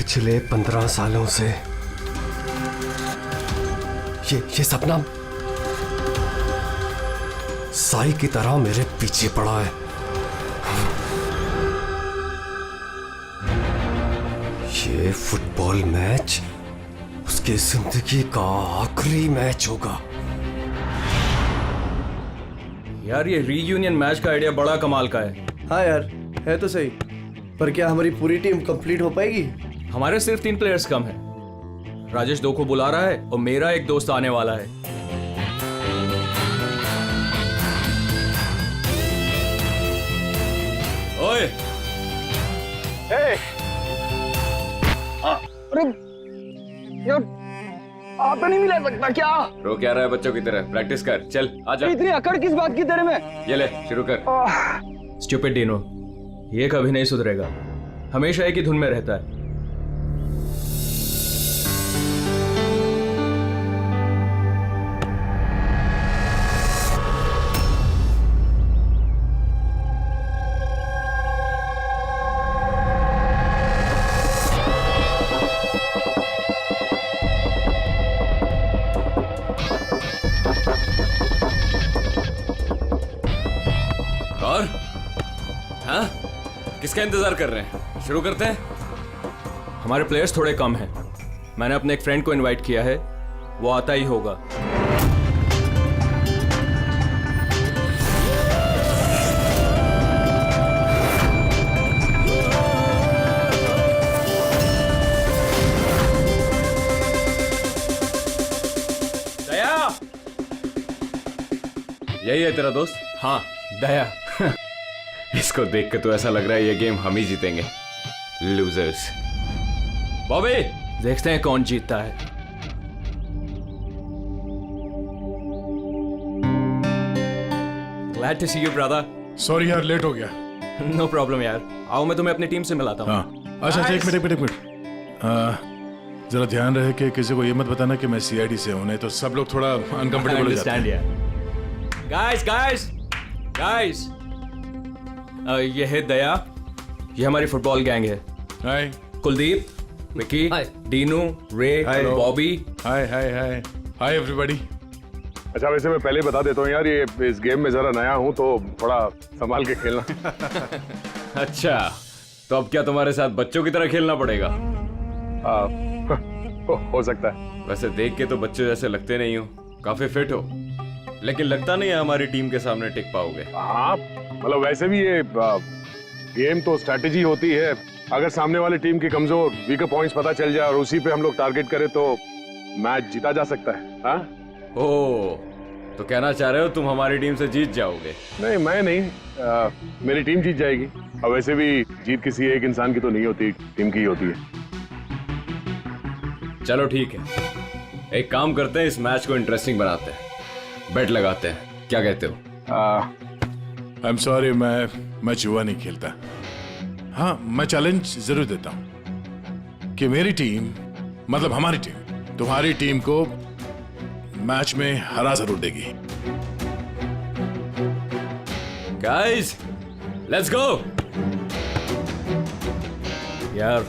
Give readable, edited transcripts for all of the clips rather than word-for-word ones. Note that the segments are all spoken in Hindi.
पिछले 15 सालों से ये सपना साई की तरह मेरे पीछे पड़ा है। ये फुटबॉल मैच उसकी जिंदगी का आखिरी मैच होगा। यार ये रीयूनियन मैच का आइडिया बड़ा कमाल का है। हाँ यार, है तो सही, पर क्या हमारी पूरी टीम कंप्लीट हो पाएगी? हमारे सिर्फ 3 प्लेयर्स कम है। राजेश 2 को बुला रहा है और मेरा एक दोस्त आने वाला है। ओए! अरे यार, आता नहीं मिला सकता क्या? रो क्या रहा है बच्चों की तरह? प्रैक्टिस कर, चल आजा। इतनी अकड़ किस बात की तेरे में? ये ले शुरू कर। स्टूपिड डिनो, ये कभी नहीं सुधरेगा, हमेशा एक ही धुन में रहता है। और हाँ, किसका इंतजार कर रहे हैं? शुरू करते हैं। हमारे प्लेयर्स थोड़े कम हैं। मैंने अपने एक फ्रेंड को इनवाइट किया है, वो आता ही होगा। दया! यही है तेरा दोस्त? हाँ, दया। इसको देख के तो ऐसा लग रहा है ये गेम हम ही जीतेंगे। लूजर्स। बॉबी, देखते हैं कौन जीतता है। Glad to see you, brother. Sorry यार, लेट हो गया। No problem यार। आओ मैं तुम्हें अपनी टीम से मिलाता हूँ। हाँ, अच्छा एक मिनट। जरा ध्यान रहे कि किसी को ये मत बताना कि मैं सीआईडी से हूँ, नहीं तो सब लोग थोड़ा अनकंफर्टेबल हो जाते हैं। Guys, ये है दया, ये हमारी फुटबॉल गैंग है। हाय कुलदीप, विकी, डीनू, रे, बॉबी। Hi everybody. अच्छा, वैसे मैं पहले बता देता हूँ यार, ये इस गेम में जरा नया हूँ तो थोड़ा संभाल के खेलना। अच्छा तो अब क्या तुम्हारे साथ बच्चों की तरह खेलना पड़ेगा? हो सकता है। वैसे देख के तो बच्चे जैसे लगते नहीं हो, काफी फिट हो, लेकिन लगता नहीं है हमारी टीम के सामने टिक पाओगे। हाँ, मतलब वैसे भी ये गेम तो स्ट्रैटेजी होती है। अगर सामने वाली टीम की कमजोर वीकर पॉइंट्स पता चल जाए और उसी पे हम लोग टारगेट करें तो मैच जीता जा सकता है। हाँ? ओह, तो कहना चाह रहे हो तुम हमारी टीम से जीत जाओगे? नहीं, मैं नहीं, मेरी टीम जीत जाएगी। और वैसे भी जीत किसी एक इंसान की तो नहीं होती, टीम की ही होती है। चलो ठीक है, एक काम करते हैं, इस मैच को इंटरेस्टिंग बनाते हैं, बेट लगाते हैं, क्या कहते हो? आई एम सॉरी, मैं जुआ नहीं खेलता। हाँ, मैं चैलेंज जरूर देता हूँ कि मेरी टीम, मतलब हमारी टीम, तुम्हारी टीम को मैच में हरा जरूर देगी। Guys, let's go. यार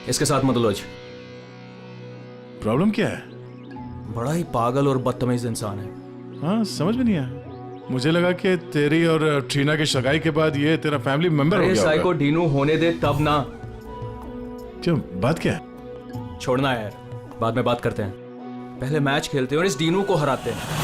इसके साथ मत उलझ। प्रॉब्लम क्या है? बड़ा ही पागल और बदतमीज इंसान है। हाँ, समझ में नहीं आया। मुझे लगा कि तेरी और ट्रीना की सगाई के बाद ये तेरा फैमिली मेंबर हो गया साइको डीनू होने दे तब ना। क्यों, बात क्या है? छोड़ना यार, बाद में बात करते हैं, पहले मैच खेलते हैं और इस डीनू को हराते हैं।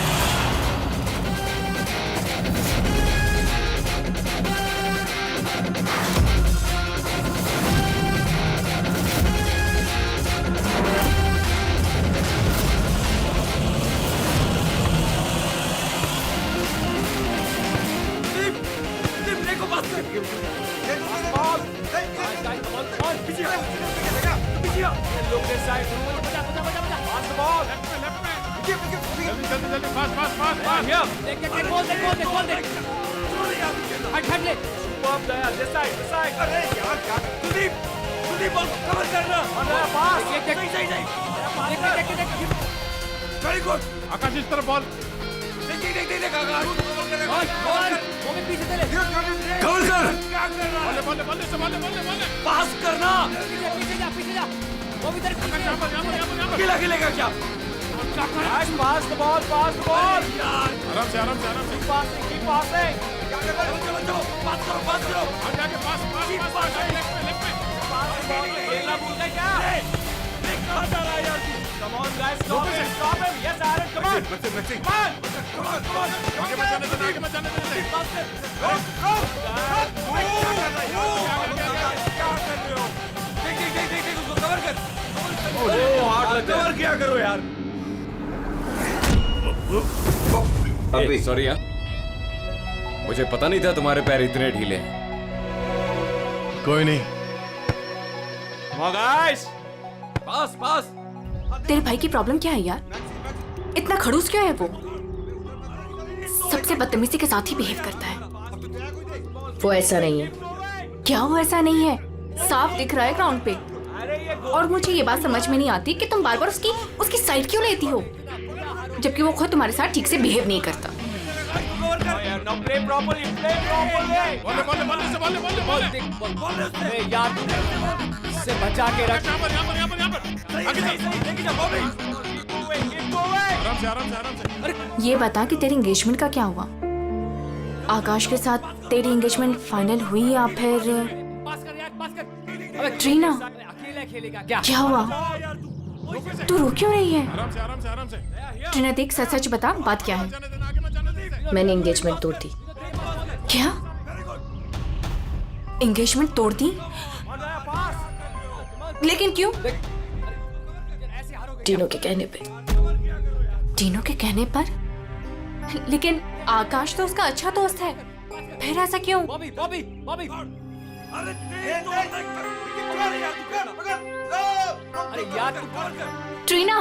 आकाश इस तरफ बॉल। कवर कर। बॉल, पास करना। अकेला खेलेगा क्या? Pass the ball, pass the ball. आराम से आराम से आराम से पास है। क्या कर रहे हो? चलो, पास करो, पास करो। आगे आगे पास पास पास लेफ्ट में खेलना भूल गए क्या? कहाँ जा रहा है यार तू? Come on guys, stop him, stop him. Yes, Aaron, come on. Come on. Come on, come on. आगे मत जाने देना आगे मत जाने देना क्या कर रहे हो? देख उसको कवर कर। कवर क्या करो यार? अभी सॉरी यार, मुझे पता नहीं था तुम्हारे पैर इतने ढीले हैं। कोई नहीं। Come on guys. पास पास। तेरे भाई की प्रॉब्लम क्या है यार? इतना खड़ूस क्यों है वो? सबसे बदतमीजी के साथ ही बिहेव करता है। वो ऐसा नहीं है। क्या वो ऐसा नहीं है? साफ दिख रहा है ग्राउंड पे। और मुझे ये बात समझ में नहीं आती कि तुम बार बार उसकी साइड क्यों लेती हो, जबकि वो खुद तुम्हारे साथ ठीक से बिहेव नहीं करता। Now play properly, play properly. बोले यार से बचा के रख। ये बता कि तेरी एंगेजमेंट का क्या हुआ? आकाश के साथ तेरी एंगेजमेंट फाइनल हुई या फिर? ट्रीना, क्या हुआ? तू रो क्यों रही है? ट्रीना देख, सच सच बता, बात क्या है? मैंने एंगेजमेंट तोड़ दी। क्या? एंगेजमेंट तोड़ दी? लेकिन क्यों? टीनो के कहने पे। टीनो के कहने पर? लेकिन आकाश तो उसका अच्छा दोस्त है, फिर ऐसा क्यों? अरे यार Trina,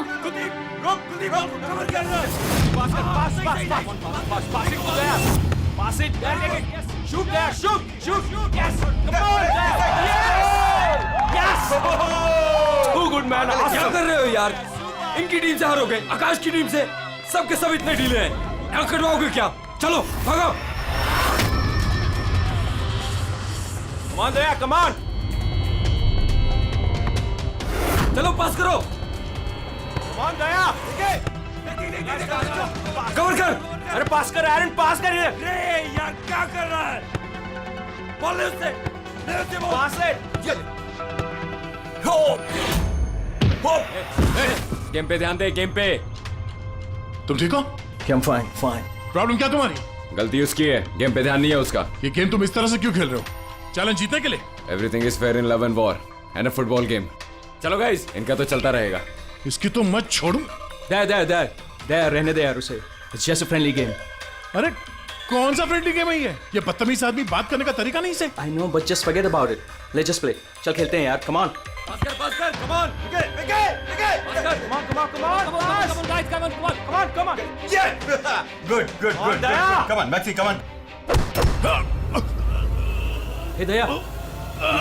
Pass it. Shoot there. Shoot. Yes. Come on. Yes. Too good man. क्या कर रहे हो यार? इनकी टीम से हारोगे, आकाश की टीम से। सबके सब इतने ढीले हैं। यहाँ कटवाओगे क्या? चलो भागो। Come on Daya, come on. चलो पास करो। Come on Daya. कवर कर। अरे पास कर एरन, पास कर इधर। रे यार क्या कर रहा है? बॉल ले उससे पास है। गेम पे ध्यान दे, गेम पे। तुम ठीक हो? I'm fine, fine. प्रॉब्लम क्या तुम्हारी? गलती उसकी है, गेम पे ध्यान नहीं है उसका। ये गेम तुम इस तरह से क्यों खेल रहे हो? चैलेंज जीतने के लिए? Everything is fair in love and war and a football game. चलो गाइस, इनका तो चलता रहेगा। इसकी तो मत छोड़ू। दे रहने दे यार उसे। It's just a friendly game. अरे कौन सा फ्रेंडली गेम है ये बदतमीज आदमी बात करने का तरीका नहीं से। I know, but just forget about it. Let's just play. चल खेलते हैं यार, come on. पास कर, come on. Vicky. Come on, guys, come on. Yeah. Good. Daya. Come on, Maxi, come on. Hey Daya,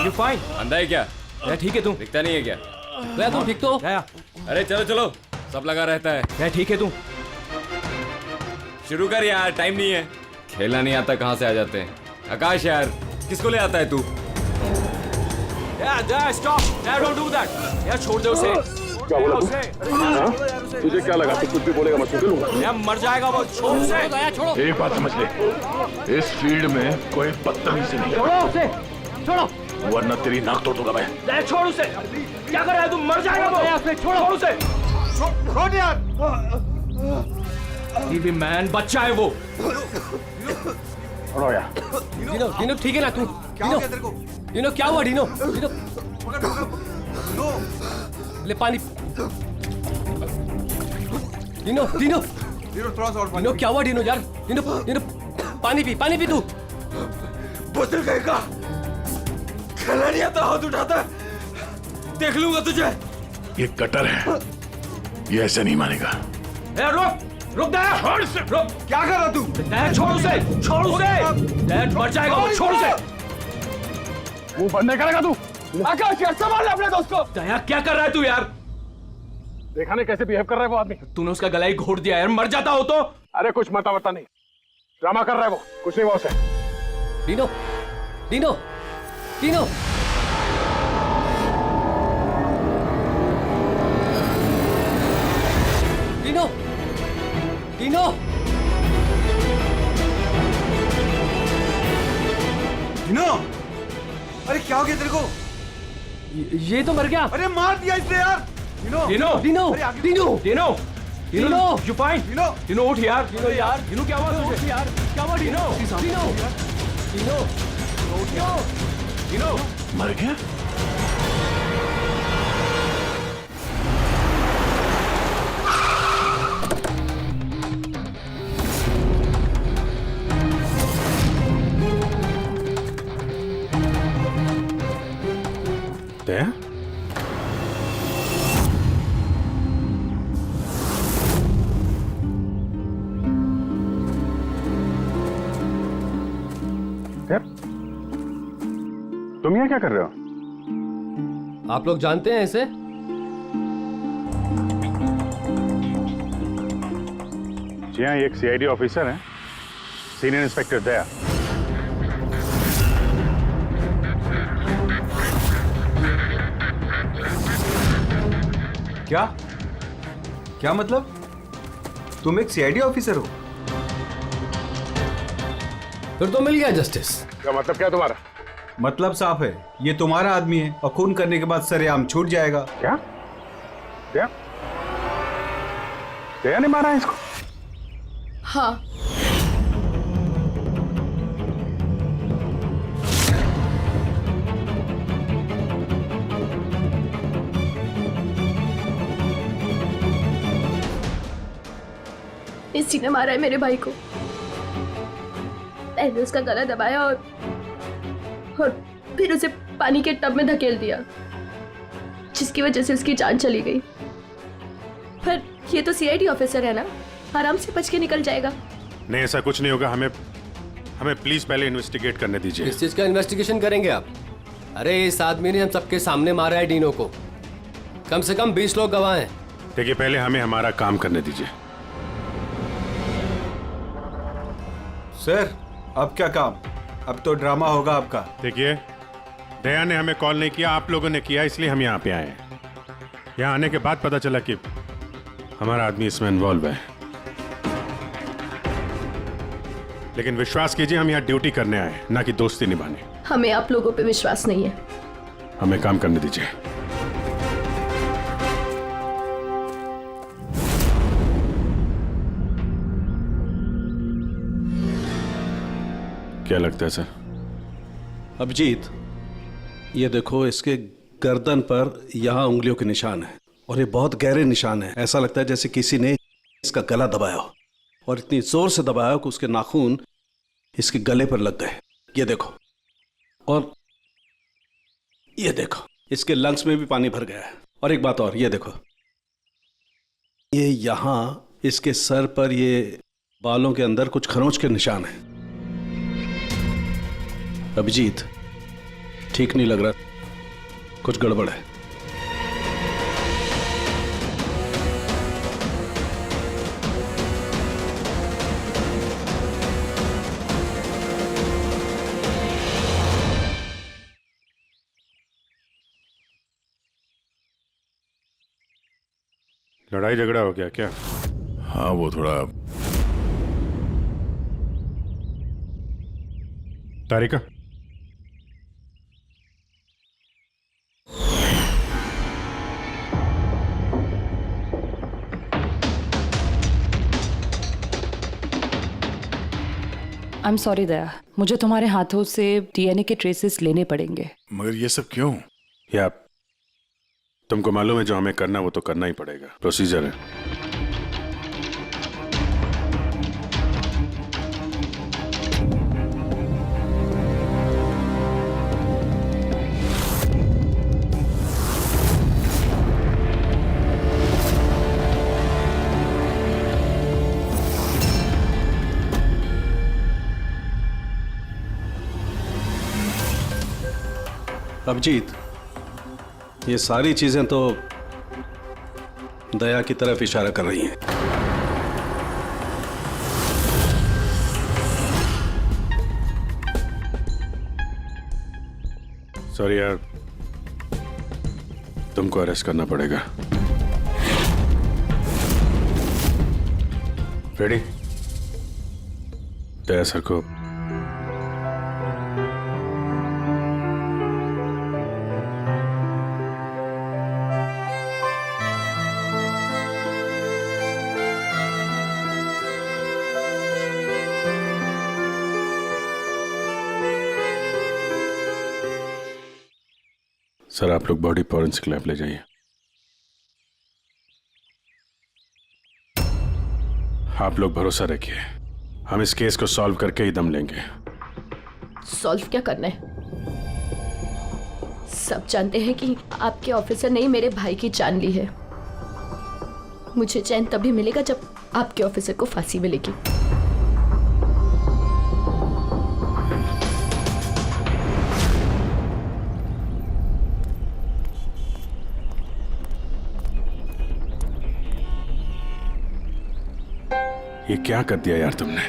you fine? अंधा है क्या? दया ठीक है तू? दिखता नहीं है क्या? दया तू ठीक तो? दया, अरे चलो, सब लगा रहता है। दया ठीक है तू? शुरू कर यार, टाइम नहीं है। खेलना नहीं आता कहाँ से आ जाते हैं। आकाश यार, किसको ले आता है तू? दया stop. Daya don't do that. दया छोड़ दे उसे। क्या बोला तू? तुझे क्या लगा तू कुछ भी बोलेगा मैं सुन लूंगा? दया मर जाएगा वो, छोड़ उसे। दया छोड़ो। एक बात समझ ले, इस फील्ड में कोई बदतमीजी नहीं छोड़ो उसे, छोड़ो। वरना तेरी नाक तोड़ दूंगा मैं। दया छोड़ उसे। क्या कर रहा है तू? मर जाएगा वो। दया छोड़ उसे। छोड़ यार। ये भी मैन बच्चा है वो। छोड़ो यार। डीनो ठीक है ना तू? डीनो क्या हुआ? डीनो ले पानी। डीनो डीनो क्या हुआ? डीनो यार, डीनो पानी पी तू। बुजुर्ग कहेगा खेलना नहीं आता, हाथ उठाता है। देख लूंगा तुझे। ये कटर है, ये ऐसे नहीं मानेगा। रुक दया, रुक। क्या कर रहा तू? दया छोड़ उसे। दया मर जाएगा वो, छोड़ उसे। मुंह बंद नहीं करेगा तू? आकाश यार संभाल अपने दोस्त को। दया क्या कर रहा है तू यार? देखा नहीं कैसे बिहेव कर रहा है वो आदमी? तूने उसका गला ही घोट दिया यार, मर जाता हो तो। अरे कुछ मता नहीं, ड्रामा कर रहा है वो, कुछ नहीं हुआ उसे। डीनो ये तो मर गया। अरे मार दिया इसने यार। Dino Dino Dino Dino Dino Dino you fine. Dino Dino उठ यार। डिनो यार डिनो क्या हुआ तुझे यार? क्या हुआ Dino? Dino Dino Dino Dino मर गया? दया? दया? तुम यहाँ क्या कर रहे हो? आप लोग जानते हैं इसे? जी हाँ, ये एक सीआईडी ऑफिसर है, सीनियर इंस्पेक्टर दया। क्या क्या मतलब? तुम एक सीआईडी ऑफिसर हो? फिर तो मिल गया जस्टिस। क्या मतलब क्या तुम्हारा? मतलब साफ है, ये तुम्हारा आदमी है और खून करने के बाद सरेआम छूट जाएगा। क्या? दया? दया ने मारा है इसको? हाँ, इसी ने मारा है मेरे भाई को। मैंने उसका गला दबाया और फिर उसे पानी के टब में धकेल दिया, जिसकी वजह से उसकी जान चली गई। पर ये तो सीआईडी ऑफिसर है ना, आराम से बच के निकल जाएगा। नहीं, ऐसा कुछ नहीं होगा। हमें प्लीज पहले इन्वेस्टिगेट करने दीजिए। किस चीज का इन्वेस्टिगेशन करेंगे आप? अरे इस आदमी ने हम सबके सामने मारा है डिनो को। कम से कम 20 लोग गवाह हैं। देखिए, पहले हमें हमारा काम करने दीजिए। सर, अब क्या काम? अब तो ड्रामा होगा आपका। देखिए, दया ने हमें कॉल नहीं किया, आप लोगों ने किया, इसलिए हम यहाँ पे आए हैं। यहाँ आने के बाद पता चला कि हमारा आदमी इसमें इन्वॉल्व है। लेकिन विश्वास कीजिए, हम यहाँ ड्यूटी करने आए, ना कि दोस्ती निभाने। हमें आप लोगों पे विश्वास नहीं है। हमें काम करने दीजिए। क्या लगता है सर? अभिजीत, ये देखो, इसके गर्दन पर यहाँ उंगलियों के निशान है और ये बहुत गहरे निशान है। ऐसा लगता है जैसे किसी ने इसका गला दबाया हो और इतनी जोर से दबाया हो कि उसके नाखून इसके गले पर लग गए। ये देखो, और ये देखो, इसके लंग्स में भी पानी भर गया है। और एक बात और, ये देखो, ये यहाँ इसके सर पर ये बालों के अंदर कुछ खरोंच के निशान हैं। अभिजीत, ठीक नहीं लग रहा, कुछ गड़बड़ है। लड़ाई झगड़ा हो गया क्या? हाँ, वो थोड़ा। तारिका, आई एम सॉरी दया, मुझे तुम्हारे हाथों से डीएनए के ट्रेसेस लेने पड़ेंगे। मगर ये सब क्यों? या तुमको मालूम है जो हमें करना वो तो करना ही पड़ेगा, प्रोसीजर है। अभिजीत, ये सारी चीजें तो दया की तरफ इशारा कर रही हैं। सॉरी यार, तुमको अरेस्ट करना पड़ेगा। रेडी? दया सर को सर आप लोग बॉडी फॉरेंसिक लैब ले जाइए। आप लोग भरोसा रखिए, हम इस केस को सॉल्व करके ही दम लेंगे। सॉल्व क्या करना है? सब जानते हैं कि आपके ऑफिसर ने ही मेरे भाई की जान ली है। मुझे चैन तभी मिलेगा जब आपके ऑफिसर को फांसी मिलेगी। ये क्या कर दिया यार तुमने?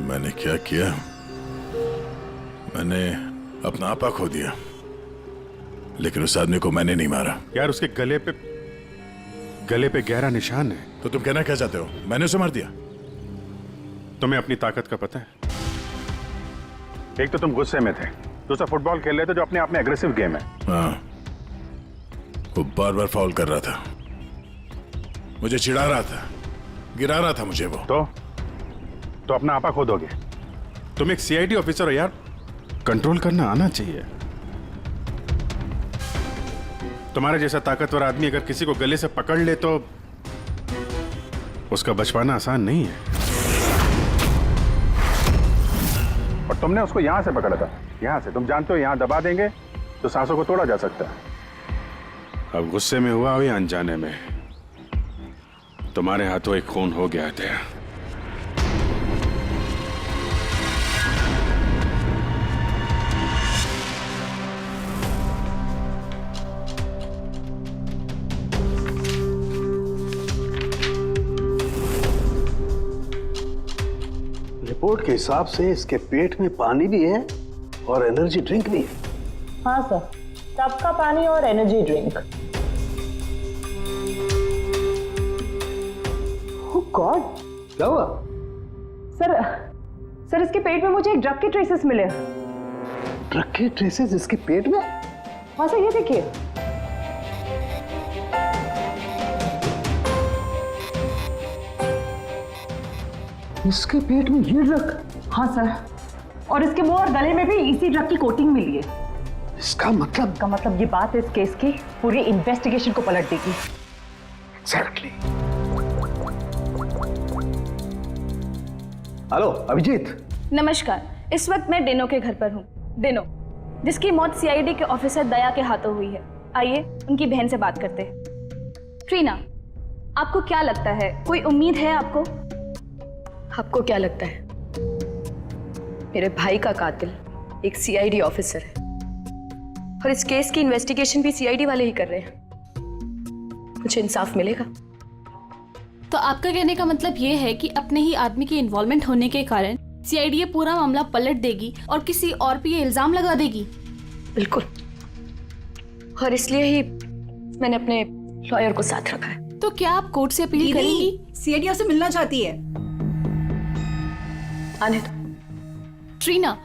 मैंने क्या किया? मैंने अपना आपा खो दिया, लेकिन उस आदमी को मैंने नहीं मारा। यार उसके गले पे गहरा निशान है। तो तुम कहना क्या चाहते हो? मैंने उसे मार दिया? तुम्हें अपनी ताकत का पता है? एक तो तुम गुस्से में थे, दूसरा फुटबॉल खेल रहे थे जो अपने आप में एग्रेसिव गेम है। हाँ, वो बार बार फाउल कर रहा था, मुझे चिढ़ा रहा था, गिरा रहा था मुझे वो। तो अपना आपा खो दोगे? तुम एक सीआईडी ऑफिसर हो यार, कंट्रोल करना आना चाहिए। तुम्हारे जैसा ताकतवर आदमी अगर किसी को गले से पकड़ ले तो उसका बच पाना आसान नहीं है। और तुमने उसको यहां से पकड़ा था, यहां से। तुम जानते हो यहां दबा देंगे तो सांसों को तोड़ा जा सकता है। अब गुस्से में हुआ हो या अनजाने में, तुम्हारे हाथों एक खून हो गया था। रिपोर्ट के हिसाब से इसके पेट में पानी भी है और एनर्जी ड्रिंक भी है। हाँ सर, टब का पानी और एनर्जी ड्रिंक। गॉड, क्या हुआ? सर इसके पेट में मुझे एक ड्रग के ट्रेसेस मिले। ड्रग के ट्रेसेस इसके पेट में? हाँ सर, ये देखिए। इसके पेट में ये ड्रग? हाँ सर, और इसके मुंह और गले में भी इसी ड्रग की कोटिंग मिली है। इसका मतलब ये बात इस केस की पूरी इन्वेस्टिगेशन को पलट देगी। एग्जैक्टली। हेलो अभिजीत। नमस्कार, इस वक्त मैं डिनो के घर पर हूँ। डिनो, जिसकी मौत सीआईडी के ऑफिसर दया के हाथों हुई है। आइए उनकी बहन से बात करते हैं। ट्रीना, आपको क्या लगता है, कोई उम्मीद है आपको? आपको क्या लगता है? मेरे भाई का कातिल एक सीआईडी ऑफिसर है और इस केस की इन्वेस्टिगेशन भी सीआईडी वाले ही कर रहे हैं। मुझे इंसाफ मिलेगा। तो आपका कहने का मतलब ये है कि अपने ही आदमी के इन्वॉल्वमेंट होने के कारण सीआईडी ये पूरा मामला पलट देगी और किसी और पे ये इल्जाम लगा देगी? बिल्कुल, और इसलिए ही मैंने अपने लॉयर को साथ रखा है। तो क्या आप कोर्ट से अपील करेंगी? सीआईडी से मिलना चाहती है। आने दो। ट्रीना,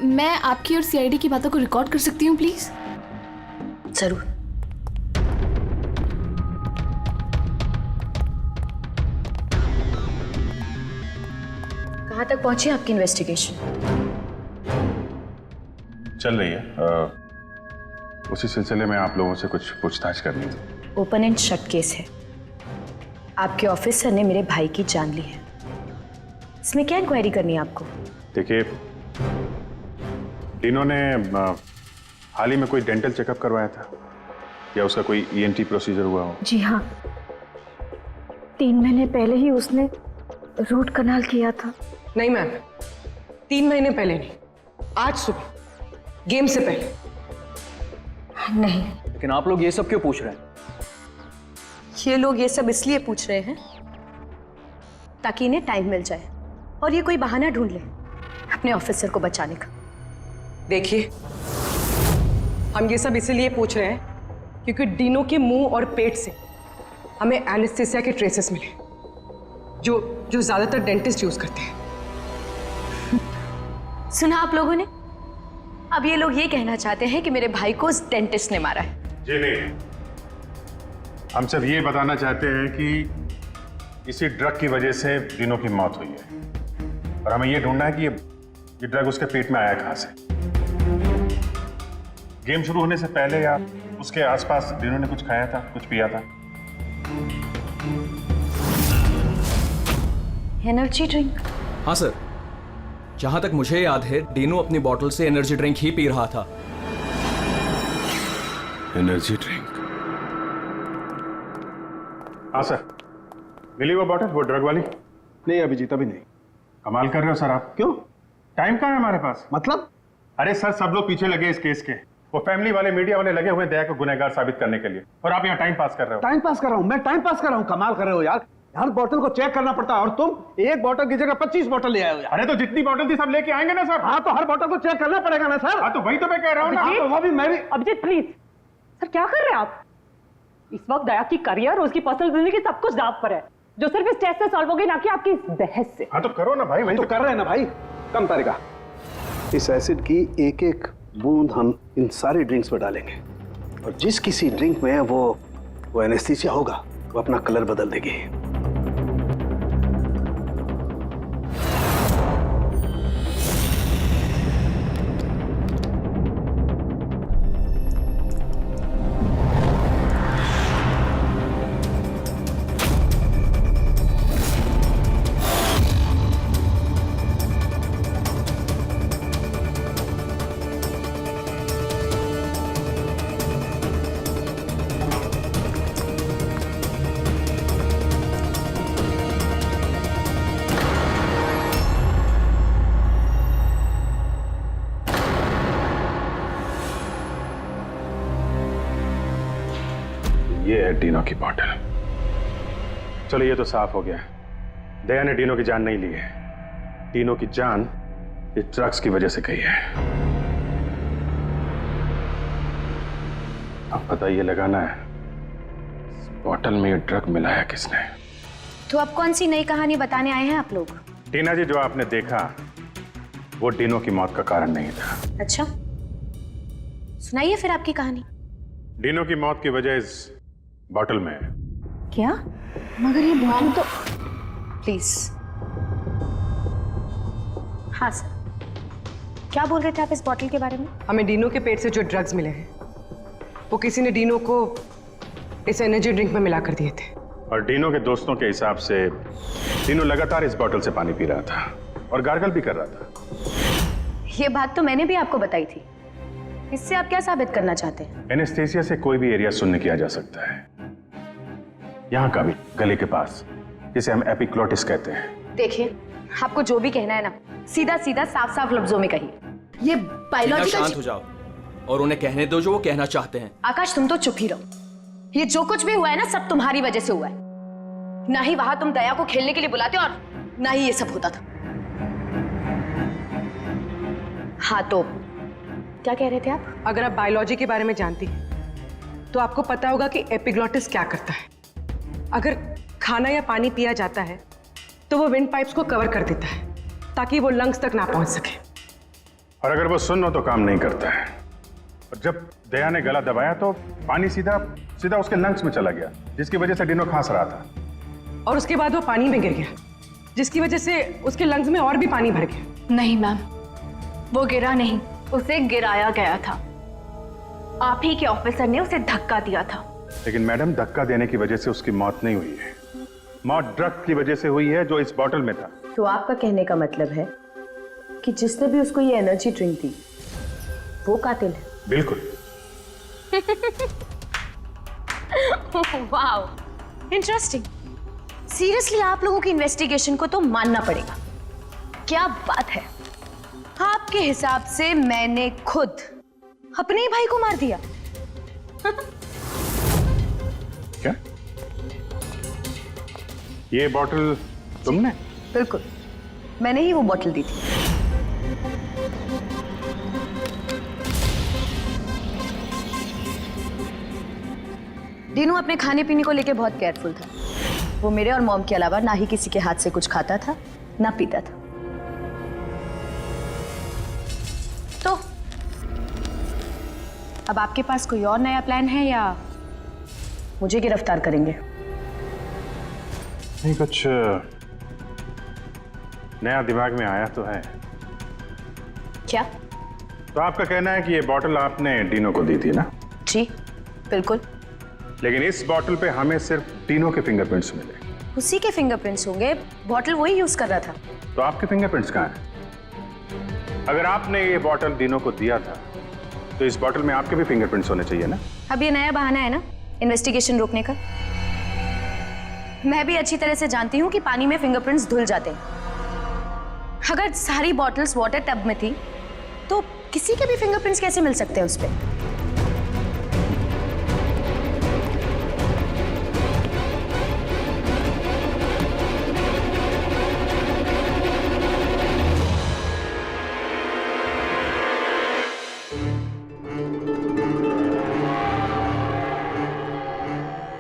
मैं आपकी और सीआईडी की बातों को रिकॉर्ड कर सकती हूँ प्लीज? जरूर। कहाँ तक पहुंची आपकी इन्वेस्टिगेशन? चल रही है। उसी सिलसिले में आप लोगों से कुछ पूछताछ करनी थी। ओपन एंड शट केस है। आपके ऑफिसर ने मेरे भाई की जान ली है। इसमें क्या इंक्वायरी करनी है आपको? देखिए, डिनो ने हाल ही में कोई डेंटल चेकअप करवाया था या उसका कोई ईएनटी प्रोसीजर हुआ हो? जी हाँ, 3 महीने पहले ही उसने रूट कनाल किया था। नहीं मैम, 3 महीने पहले नहीं, आज सुबह, गेम से पहले। नहीं। लेकिन आप लोग ये सब क्यों पूछ रहे हैं? ये लोग ये सब इसलिए पूछ रहे हैं ताकि इन्हें टाइम मिल जाए और ये कोई बहाना ढूंढ ले अपने ऑफिसर को बचाने का। देखिए, हम ये सब इसीलिए पूछ रहे हैं क्योंकि डिनो के मुंह और पेट से हमें एनेस्थीसिया के ट्रेसेस मिले जो ज्यादातर डेंटिस्ट यूज करते हैं। सुना आप लोगों ने? अब ये लोग ये कहना चाहते हैं कि मेरे भाई को उस डेंटिस्ट ने मारा है। जी नहीं, हम सिर्फ ये बताना चाहते हैं कि इसी ड्रग की वजह से डिनो की मौत हुई है और हमें ये ढूंढना है कि ये ड्रग उसके पेट में आया कहां से। गेम शुरू होने से पहले या उसके आसपास डिनो ने कुछ खाया था, कुछ पिया था? Energy drink? हाँ सर, जहां तक मुझे याद है डीनो अपनी बॉटल से एनर्जी ड्रिंक ही पी रहा था। Energy drink? हाँ सर, मिली वो बॉटल, वो ड्रग वाली? नहीं अभिजीत, अभी नहीं। कमाल कर रहे हो सर आप। क्यों? टाइम कहाँ है हमारे पास? मतलब? अरे सर, सब लोग पीछे लगे इस केस के। वो फैमिली वाले, मीडिया वाले लगे हुए दया को गुनहगार साबित करने के लिए, और आप यहाँ टाइम पास कर रहे हो। टाइम पास कर रहा हूँ? मैं टाइम पास कर रहा हूँ? कमाल कर रहे हो यार, हर बोतल को चेक करना पड़ता है और तुम एक बोतल की जगह 25 बोतल ले आए हो यार। अरे तो जितनी बोतल थी सब लेके आएंगे ना सर। हाँ तो हर बोतल को चेक करना पड़ेगा ना सर। हाँ तो वही तो मैं कह रहा हूँ ना। हाँ, तो वो भी मैं भी। अभिजीत प्लीज सर, क्या कर रहे हैं आप? इस वक्त दया की करियर और उसकी पर्सनल जिंदगी सब कुछ दांव पर है, जो सिर्फ इस टेस्ट से सॉल्व होगी, ना कि आपकी इस बहस से। हाँ तो करो ना भाई, वही तो कर रहे हैं ना भाई। कम तरीका, इस एसिड की एक एक बूंद हम इन सारे ड्रिंक्स में डालेंगे, और जिस किसी ड्रिंक में वो एनेस्थीसिया होगा वो अपना कलर बदल देगी। ये है डीनो की बॉटल। चलो ये तो साफ हो गया, दया ने डीनो की जान नहीं ली है। डीनो की जान इस ड्रग्स की वजह से गई है। अब पता ये लगाना है इस बॉटल में ये ड्रग मिलाया किसने। तो अब कौन सी नई कहानी बताने आए हैं आप लोग? टीना जी, जो आपने देखा वो डीनो की मौत का कारण नहीं था। अच्छा, सुनाइए फिर आपकी कहानी। डीनो की मौत की वजह इस बॉटल में है। क्या? मगर ये बॉटल तो प्लीज। हाँ सर, क्या बोल रहे थे आप इस बॉटल के बारे में? हमें डीनो के पेट से जो ड्रग्स मिले हैं वो किसी ने डीनो को इस एनर्जी ड्रिंक में मिला कर दिए थे। और डीनो के दोस्तों के हिसाब से डीनो लगातार इस बॉटल से पानी पी रहा था और गार्गल भी कर रहा था। ये बात तो मैंने भी आपको बताई थी। इससे आप क्या साबित करना चाहते हैं? एनेस्थीसिया से कोई भी एरिया शून्य किया जा सकता है, यहाँ का भी, गले के पास, जिसे हम एपिग्लोटिस कहते हैं। देखिए, आपको जो भी कहना है ना, सीधा सीधा साफ साफ लफ्जों में कहिए। ये बायोलॉजिकल। शांत हो जाओ और उन्हें कहने दो जो वो कहना चाहते हैं। आकाश, तुम तो चुप ही रहो। ये जो कुछ भी हुआ है ना, सब तुम्हारी वजह से हुआ है। ना ही वहां तुम दया को खेलने के लिए बुलाते और ना ही ये सब होता था। हाँ तो क्या कह रहे थे आप? अगर आप बायोलॉजी के बारे में जानती हैं तो आपको पता होगा कि एपिग्लोटिस क्या करता है। अगर खाना या पानी पिया जाता है तो वो विंड पाइप्स को कवर कर देता है ताकि वो लंग्स तक ना पहुंच सके। और अगर वो सुन्न हो तो काम नहीं करता है। और जब दया ने गला दबाया तो पानी सीधा सीधा उसके लंग्स में चला गया, जिसकी वजह से डीनो खांस रहा था। और उसके बाद वो पानी में गिर गया, जिसकी वजह से उसके लंग्स में और भी पानी भर गया। नहीं मैम, वो गिरा नहीं, उसे गिराया गया था। आप ही के ऑफिसर ने उसे धक्का दिया था। लेकिन मैडम, धक्का देने की वजह से उसकी मौत नहीं हुई है। मौत ड्रग की वजह से हुई है जो इस बॉटल में था। तो आपका कहने का मतलब है कि जिसने भी उसको ये एनर्जी ड्रिंक दी वो कातिल है? बिल्कुल। Wow, interesting. सीरियसली आप लोगों की इन्वेस्टिगेशन को तो मानना पड़ेगा। क्या बात है, आपके हिसाब से मैंने खुद अपने ही भाई को मार दिया। क्या? ये बॉटल तुमने? बिल्कुल, मैंने ही वो बॉटल दी थी। डीनू अपने खाने पीने को लेके बहुत केयरफुल था। वो मेरे और मॉम के अलावा ना ही किसी के हाथ से कुछ खाता था ना पीता था। तो अब आपके पास कोई और नया प्लान है या मुझे गिरफ्तार करेंगे? नहीं, कुछ नया दिमाग में आया तो है। क्या? तो आपका कहना है कि ये बॉटल आपने डीनो को दी थी ना? जी बिल्कुल। लेकिन इस बॉटल पे हमें सिर्फ डीनो के फिंगरप्रिंट्स मिले। उसी के फिंगरप्रिंट्स होंगे, बॉटल वही यूज कर रहा था। तो आपके फिंगरप्रिंट्स कहाँ हैं? अगर आपने ये बॉटल डीनो को दिया था तो इस बॉटल में आपके भी फिंगरप्रिंट्स होने चाहिए ना? अब ये नया बहाना है ना इन्वेस्टिगेशन रोकने का। मैं भी अच्छी तरह से जानती हूँ कि पानी में फिंगरप्रिंट्स धुल जाते हैं। अगर सारी बॉटल्स वाटर टब में थी तो किसी के भी फिंगरप्रिंट्स कैसे मिल सकते हैं उस पे?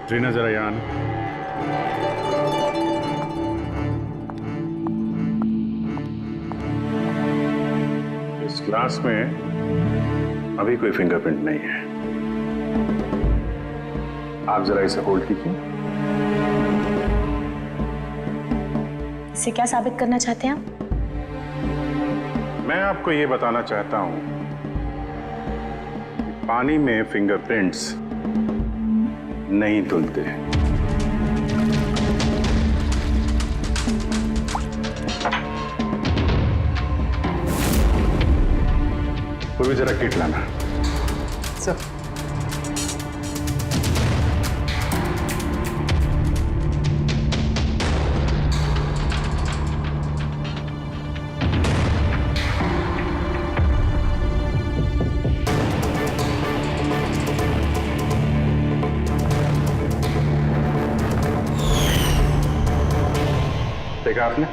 ट्रीना जरा यहाँ आना। इस ग्लास में अभी कोई फिंगरप्रिंट नहीं है। आप जरा इसे होल्ड कीजिए। इसे क्या साबित करना चाहते हैं आप? मैं आपको ये बताना चाहता हूं कि पानी में फिंगरप्रिंट्स नहीं धुलते। कोई भी जरा किट लाना। सर देखा आपने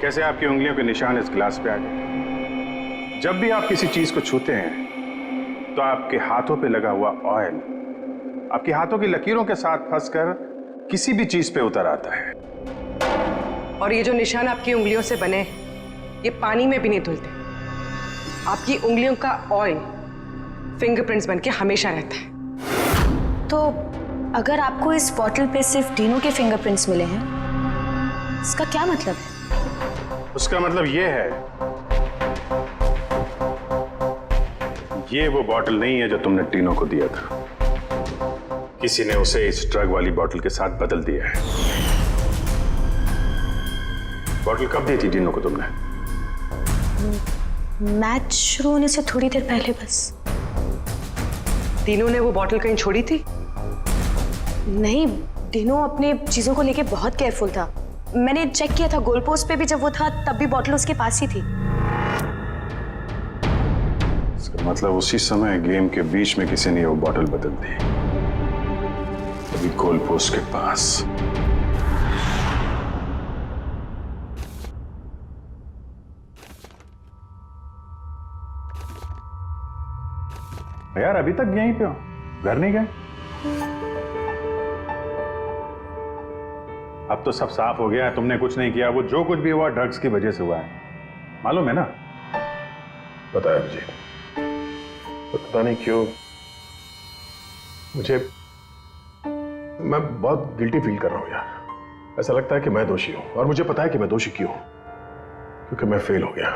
कैसे आपकी उंगलियों के निशान इस ग्लास पे आ गए? जब भी आप किसी चीज को छूते हैं तो आपके हाथों पे लगा हुआ ऑयल आपके हाथों की लकीरों के साथ फंसकर किसी भी चीज पे उतर आता है। और ये जो निशान आपकी उंगलियों से बने ये पानी में भी नहीं धुलते। आपकी उंगलियों का ऑयल फिंगरप्रिंट्स बनके हमेशा रहता है। तो अगर आपको इस बॉटल पे सिर्फ डीनो के फिंगरप्रिंट्स मिले हैं, इसका क्या मतलब है? उसका मतलब ये है, ये वो बॉटल नहीं है जो तुमने डीनो को दिया था। किसी ने उसे इस ड्रग वाली बॉटल के साथ बदल दिया है। बॉटल कब दी थी डीनो को तुमने? मैच शुरू होने से थोड़ी देर पहले बस। डीनो ने वो बॉटल कहीं छोड़ी थी? नहीं, डीनो अपने चीजों को लेके बहुत केयरफुल था। मैंने चेक किया था, गोल पोस्ट पे भी जब वो था तब भी बॉटल उसके पास ही थी। इसका मतलब उसी समय गेम के बीच में किसी ने वो बॉटल बदल दी, अभी गोल पोस्ट के पास। यार अभी तक यहीं पे हो, घर नहीं गए? अब तो सब साफ हो गया है, तुमने कुछ नहीं किया। वो जो कुछ भी हुआ ड्रग्स की वजह से हुआ है, मालूम है ना? पता है अभिजीत, तो पता नहीं क्यों मुझे मैं बहुत गिल्टी फील कर रहा हूं यार। ऐसा लगता है कि मैं दोषी हूं, और मुझे पता है कि मैं दोषी क्यों, क्योंकि मैं फेल हो गया।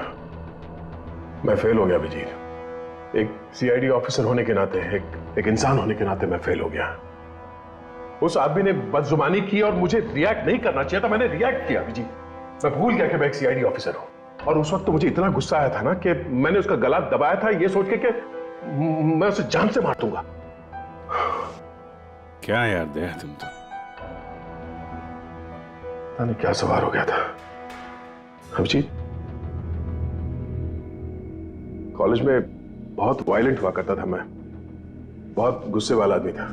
मैं फेल हो गया अभिजीत। एक सीआईडी ऑफिसर होने के नाते, एक इंसान होने के नाते मैं फेल हो गया। उस आदमी ने बदजुबानी की और मुझे रिएक्ट नहीं करना चाहिए था, मैंने रिएक्ट किया अभिजीत। मैं भूल गया कि मैं एक सीआईडी ऑफिसर हूं, और उस वक्त तो मुझे इतना गुस्सा आया था ना कि मैंने उसका गला दबाया था ये सोच के कि मैं उसे जान से मार दूंगा। क्या यार दया, तुम तो पता नहीं क्या सवार हो गया था अभिजीत। कॉलेज में बहुत वायलेंट हुआ करता था मैं, बहुत गुस्से वाला आदमी था,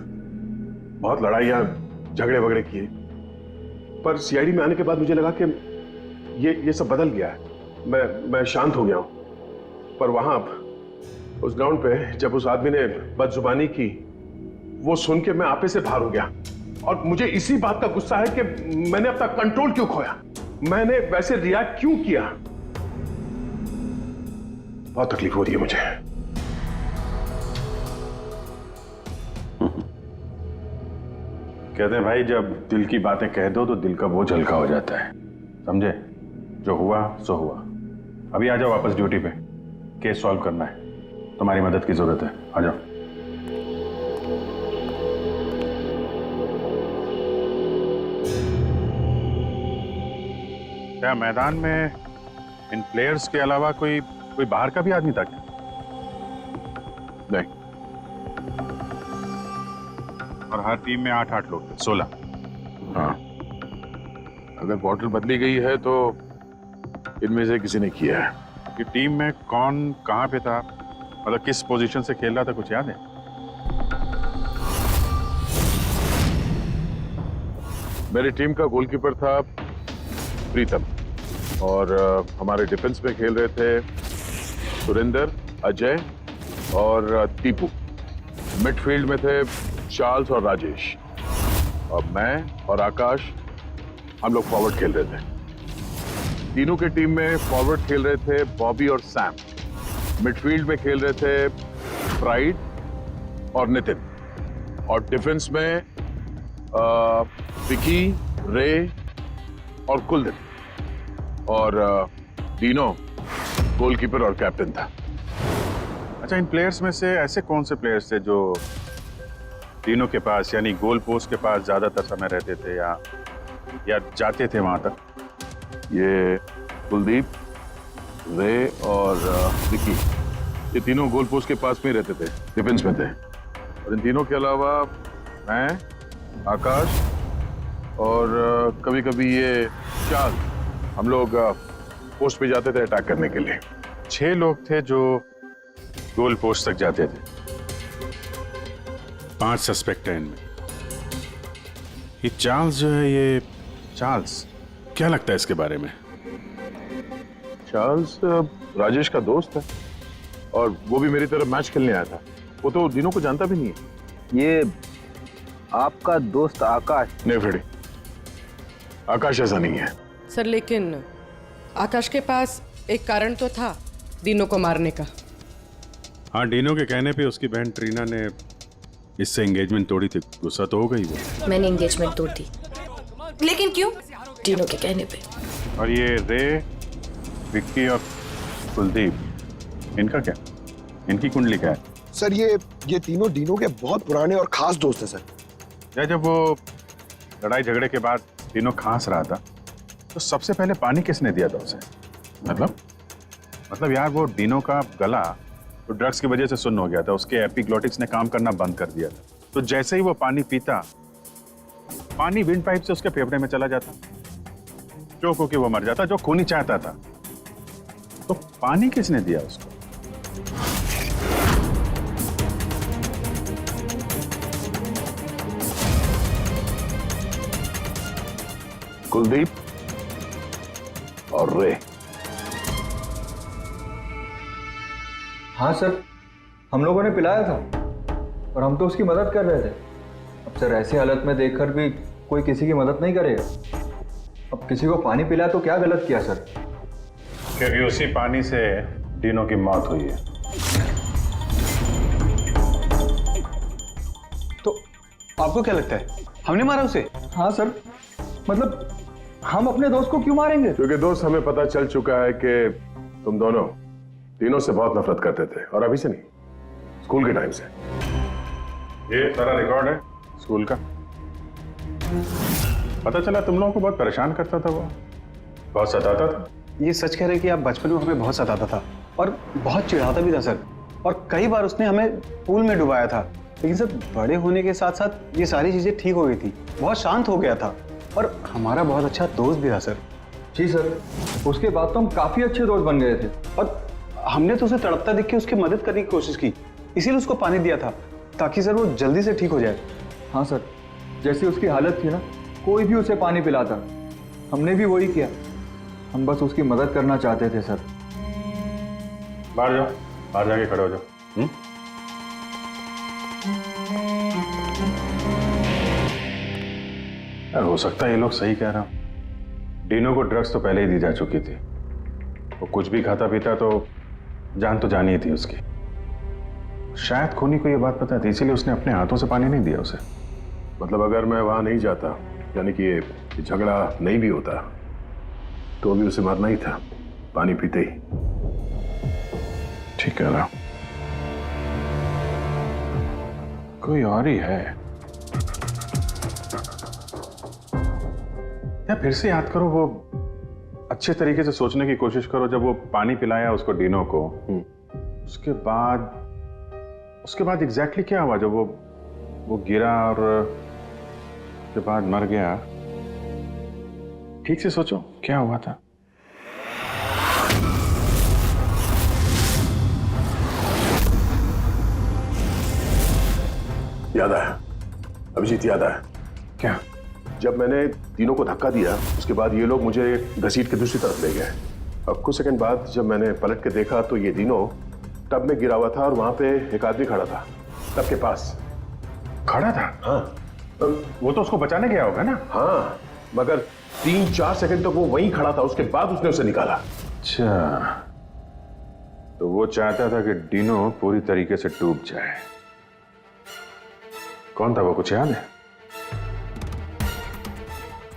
बहुत लड़ाइयां झगड़े वगड़े किए। पर सीआईडी में आने के बाद मुझे लगा कि ये सब बदल गया है। मैं शांत हो गया हूं। पर वहां उस ग्राउंड पे जब उस आदमी ने बदजुबानी की, वो सुन के मैं आपे से बाहर हो गया। और मुझे इसी बात का गुस्सा है कि मैंने अपना कंट्रोल क्यों खोया, मैंने वैसे रिएक्ट क्यों किया। बहुत तकलीफ हो रही है मुझे। कहते हैं भाई, जब दिल की बातें कह दो तो दिल का बोझ हल्का हो जाता है, समझे? जो हुआ सो हुआ। अभी आ जाओ वापस ड्यूटी पे, केस सॉल्व करना है। तुम्हारी मदद की जरूरत है, आ जाओ। क्या मैदान में इन प्लेयर्स के अलावा कोई बाहर का भी आदमी था क्या? नहीं। और हर टीम में 8-8 लोग थे, 16। हाँ, अगर बॉटल बदली गई है तो इनमें से किसी ने किया है। कि टीम में कौन कहां पे था, मतलब किस पोजीशन से खेल रहा था, कुछ याद है? मेरी टीम का गोलकीपर था प्रीतम और हमारे डिफेंस में खेल रहे थे सुरेंद्र, अजय और दीपू। मिडफील्ड में थे चार्ल्स और राजेश, और मैं और आकाश हम लोग फॉरवर्ड खेल रहे थे। तीनों के टीम में फॉरवर्ड खेल रहे थे बॉबी और सैम, मिडफील्ड में खेल रहे थे प्राइड और नितिन, और डिफेंस में विकी, रे और कुलदीप, और तीनों गोलकीपर और कैप्टन था। अच्छा, इन प्लेयर्स में से ऐसे कौन से प्लेयर्स थे जो तीनों के पास यानी गोल पोस्ट के पास ज्यादातर समय रहते थे या जाते थे वहां तक? ये कुलदीप, रे और विकी, ये तीनों गोल पोस्ट के पास में ही रहते थे, डिफेंस में थे। और इन तीनों के अलावा मैं, आकाश और कभी कभी ये चार्ल्स, हम लोग पोस्ट पे जाते थे अटैक करने के लिए। 6 लोग थे जो गोल पोस्ट तक जाते थे। 5 सस्पेक्ट हैं इनमें। ये चार्ल्स जो है, ये चार्ल्स क्या लगता है इसके बारे में? चार्ल्स राजेश का दोस्त है और वो भी मेरी तरफ मैच खेलने आया था। वो तो दिनों को जानता भी नहीं है। ये आपका दोस्त आकाश? नहीं फ्रेडी, आकाश ऐसा नहीं है सर, लेकिन आकाश के पास एक कारण तो था दिनों को मारने का। हाँ, डीनो के कहने पे उसकी बहन ट्रीना ने इससे एंगेजमेंट तोड़ी थी। गुस्सा तो हो गई वो। मैंने एंगेजमेंट तोड़ दी, लेकिन क्यों? डीनो के कहने पे। और ये रे, विक्की और कुलदीप, इनका क्या? इनकी कुंडली क्या है? सर ये तीनों डीनो के बहुत पुराने और खास दोस्त हैं सर। जब वो लड़ाई झगड़े के बाद डीनो खांस रहा था तो सबसे पहले पानी किसने दिया था उसे? मतलब यार, वो डीनो का गला तो ड्रग्स की वजह से सुन्न हो गया था, उसके एपिग्लोटिक्स ने काम करना बंद कर दिया था। तो जैसे ही वो पानी पीता, पानी विंड पाइप से उसके फेफड़े में चला जाता, चोक होके वो मर जाता, जो खून ही चाहता था। तो पानी किसने दिया उसको? कुलदीप और रे। हाँ सर, हम लोगों ने पिलाया था और हम तो उसकी मदद कर रहे थे। अब सर, ऐसी हालत में देखकर भी कोई किसी की मदद नहीं करेगा। अब किसी को पानी पिलाया तो क्या गलत किया सर? क्योंकि उसी पानी से डीनो की मौत हुई है। तो आपको क्या लगता है हमने मारा उसे? हाँ सर, मतलब हम अपने दोस्त को क्यों मारेंगे? क्योंकि दोस्त, हमें पता चल चुका है कि तुम दोनों तीनों से बहुत नफरत करते थे, और अभी से नहीं, स्कूल के टाइम से। ये सारा रिकॉर्ड है स्कूल का। पता चला तुम लोगों को बहुत परेशान करता था, वो बहुत सताता था। ये सच कह रहे कि आप बचपन में हमें बहुत सताता था और बहुत चिढ़ाता भी था सर, और कई बार उसने हमें पूल में डुबाया था। लेकिन सर, बड़े होने के साथ साथ ये सारी चीजें ठीक हो गई थी, बहुत शांत हो गया था और हमारा बहुत अच्छा दोस्त भी था सर। जी सर, उसके बाद तो हम काफी अच्छे दोस्त बन गए थे और हमने तो उसे तड़पता देख के उसकी मदद करने की कोशिश की, इसीलिए उसको पानी दिया था ताकि सर वो जल्दी से ठीक हो जाए। हाँ सर, जैसी उसकी हालत थी ना, कोई भी उसे पानी पिलाता, हमने भी वही किया। हम बस उसकी मदद करना चाहते थे सर। बाहर जाओ, बाहर जाके खड़े हो जाओ। यार, हो सकता है ये लोग सही कह रहा हूं। डीनो को ड्रग्स तो पहले ही दी जा चुकी थी। वो कुछ भी खाता पीता तो जान तो जानी ही थी उसकी। शायद खूनी को ये बात पता थी, इसीलिए उसने अपने हाथों से पानी नहीं दिया उसे। मतलब अगर मैं वहां नहीं जाता, यानी कि ये झगड़ा नहीं भी होता, तो भी उसे मरना ही था, पानी पीते ही। ठीक है ना? कोई और ही है। या फिर से याद करो, वो अच्छे तरीके से सोचने की कोशिश करो। जब वो पानी पिलाया उसको, डीनो को, उसके बाद एग्जैक्टली क्या हुआ? जब वो गिरा और उसके बाद मर गया, ठीक से सोचो क्या हुआ था। याद आया अभिजीत, याद आया। क्या? जब मैंने तीनों को धक्का दिया, उसके बाद ये लोग मुझे घसीट के दूसरी तरफ ले गए। अब कुछ सेकंड बाद जब मैंने पलट के देखा तो ये तीनों टब में गिरा हुआ था और वहां पे एक आदमी खड़ा था टब के पास। खड़ा था? हाँ। वो तो उसको बचाने गया होगा ना? हाँ, मगर 3-4 सेकंड तक वो वहीं खड़ा था, उसके बाद उसने उसे निकाला। अच्छा, तो वो चाहता था कि डीनो पूरी तरीके से डूब जाए। कौन था वो, कुछ याद है?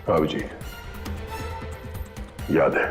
हाँ जी, याद है।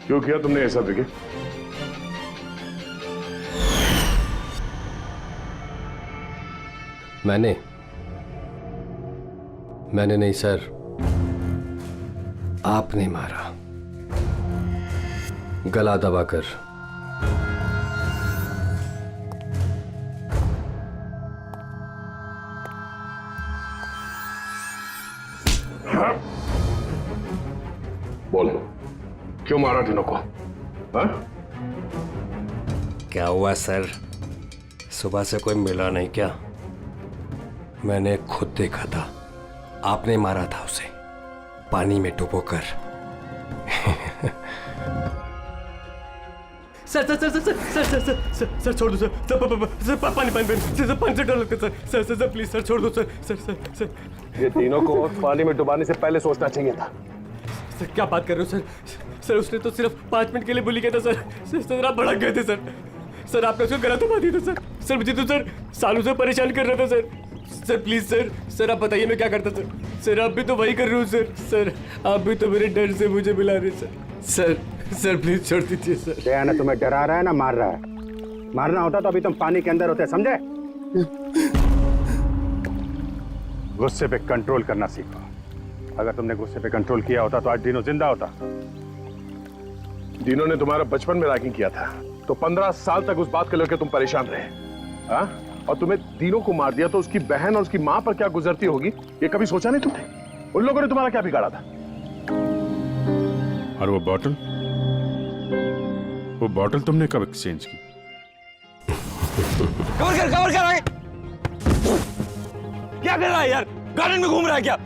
क्यों किया तुमने ऐसा विकी? मैंने नहीं सर, आपने मारा, गला दबाकर। बोल, क्यों मारा डीनो को? हाँ? क्या हुआ सर, सुबह से कोई मिला नहीं क्या? मैंने खुद देखा था, आपने मारा था उसे पानी में डुबोकर। Sir sir sir sir sir sir sir sir sir छोड़ दो सर, सर पानी पानी सर, पानी से डर लगता है sir, sir sir please sir छोड़ दो सर, सर सर सर। ये तीनों को पानी में डुबाने से पहले सोचना चाहिए था। सर क्या बात कर रहे हो सर? सर उसने तो सिर्फ 5 मिनट के लिए बुली किया था सर, सर आप भड़क गए थे सर। सर आपने उसको गला दबा दिया था सर। सर मुझे तो सर सालों से परेशान कर रहा था sir. Sir please sir, sir आप बताइए मैं क्या करता सर? सर आप भी तो वही कर रहे हो सर। सर आप भी तो मेरे डर से मुझे मिला रहे सर। सर सर प्लीज छोड़ दीजिए सर। दया ना तुम्हें डरा रहा है ना मार रहा है। मारना होता तो अभी तुम पानी के अंदर होते, समझे? गुस्से पे कंट्रोल करना सीखो। अगर तुमने गुस्से पे कंट्रोल किया होता तो आज डीनो जिंदा होता। डीनो ने तुम्हारा बचपन में रैगिंग किया था, तो 15 साल तक उस बात को लेकर तुम परेशान रहे। हाँ? और तुम्हें डीनो को मार दिया तो उसकी बहन और उसकी मां पर क्या गुजरती होगी, ये कभी सोचा नहीं तुमने? उन लोगों ने तुम्हारा क्या बिगाड़ा था? और वो बॉटल तुमने कब एक्सचेंज की? कवर कर आगे। क्या कर रहा है यार? गार्डन में घूम रहा है क्या?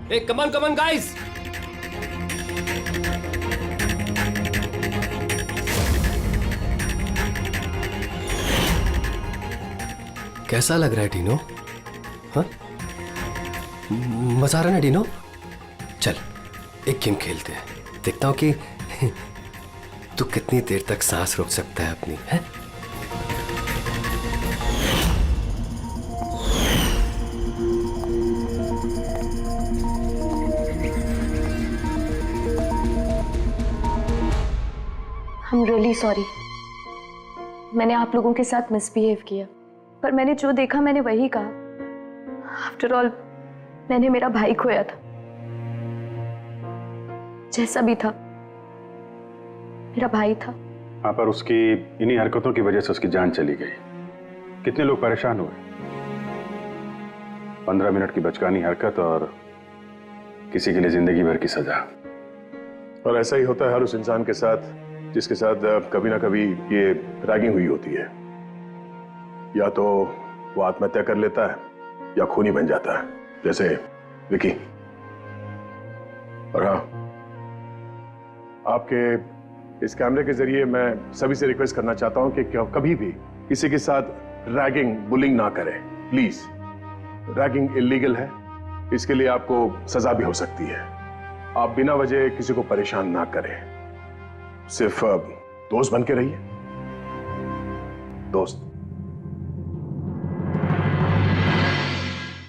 Hey, come on, guys! कैसा लग रहा है डीनो? हाँ? मजा आ रहा है ना डीनो? चल, एक गेम खेलते हैं। देखता हूं कि तू कितनी देर तक सांस रोक सकता है अपनी, है? I'm really sorry. मैंने आप लोगों के साथ मिसबिहेव किया। पर मैंने जो देखा मैंने वही कहा। आफ्टर ऑल मैंने मेरा भाई खोया था। जैसा भी था मेरा भाई था। हाँ, पर उसकी इन्हीं हरकतों की वजह से उसकी जान चली गई। कितने लोग परेशान हुए। 15 मिनट की बचकानी हरकत और किसी के लिए जिंदगी भर की सजा। और ऐसा ही होता है हर उस इंसान के साथ जिसके साथ कभी ना कभी ये रैगिंग हुई होती है। या तो वो आत्महत्या कर लेता है या खूनी बन जाता है, जैसे विकी। और हाँ, आपके इस कैमरे के जरिए मैं सभी से रिक्वेस्ट करना चाहता हूं कि कभी भी किसी के साथ रैगिंग, बुलिंग ना करें, प्लीज। रैगिंग इलीगल है, इसके लिए आपको सजा भी हो सकती है। आप बिना वजह किसी को परेशान ना करें, सिर्फ दोस्त बन के रहिए। दोस्त।